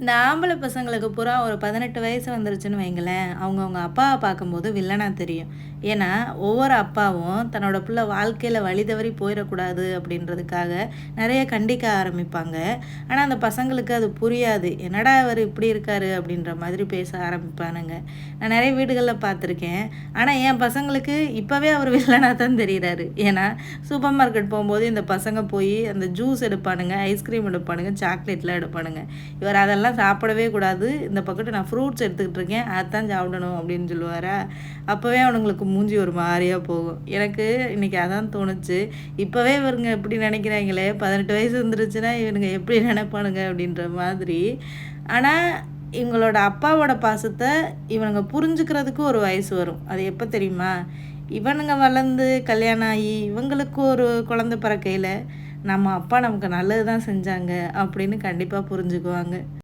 இந்த ஆம்பள பசங்களுக்கு பூரா ஒரு 18 வயசு வந்துருச்சுன்னு வைங்களேன், அவங்கவங்க அப்பாவ பார்க்கும்போது வில்லனா தெரியும். ஏன்னா, ஒவ்வொரு அப்பாவும் தன்னோட பிள்ளை வாழ்க்கையில வழி தவறி போயிறக்கூடாது அப்படின்றதுக்காக நெறைய கண்டிக்க ஆரம்பிப்பாங்க. ஆனா, அந்த பசங்களுக்கு அது புரியாது. "என்னடா இவரு இப்படி இருக்காரு?" அப்படின்ற மாதிரி பேச ஆரம்பிப்பானுங்க. நான் நெறைய வீடுகள்ல பார்த்துருக்கேன். ஆனா, என் பசங்களுக்கு இப்பவே அவரு வில்லனா தான் தெரியிறாரு. ஏன்னா, சூப்பர் மார்க்கெட் போம்போது இந்த பசங்க போயி அந்த ஜூஸ் எடுப்பானுங்க, ஐஸ்கிரீம் எடுப்பானுங்க, சாக்லேட்லாம் எடுப்பானுங்க. இவர் அதெல்லாம் சாப்பிடவே கூடாது. இந்த பக்கட்டு நான் ஃப்ரூட்ஸ் எடுத்துக்கிட்டு இருக்கேன். அதான் சாப்பிடணும் அப்படின்னு சொல்லுவாரா, அப்பவே அவனுங்களுக்கு மூஞ்சி ஒரு மாரியா போகும். எனக்கு இன்னைக்கு அதான் தோணுச்சு. இப்பவே இவருங்க இப்படி நினைக்கிறாங்களே, 18 வயசு வந்துருச்சுன்னா இவனுங்க எப்படி நினைப்பானுங்க அப்படின்ற மாதிரி. ஆனா, இவங்களோட அப்பாவோட பாசத்த இவனுங்க புரிஞ்சுக்கிறதுக்கு ஒரு வயசு வரும். அது எப்ப தெரியுமா? இவனுங்க வளர்ந்து கல்யாணம் ஆகி, இவங்களுக்கு ஒரு குழந்தை பிறக்கையில, நம்ம அப்பா நமக்கு நல்லது தான் செஞ்சாங்க அப்படின்னு கண்டிப்பா புரிஞ்சுக்குவாங்க.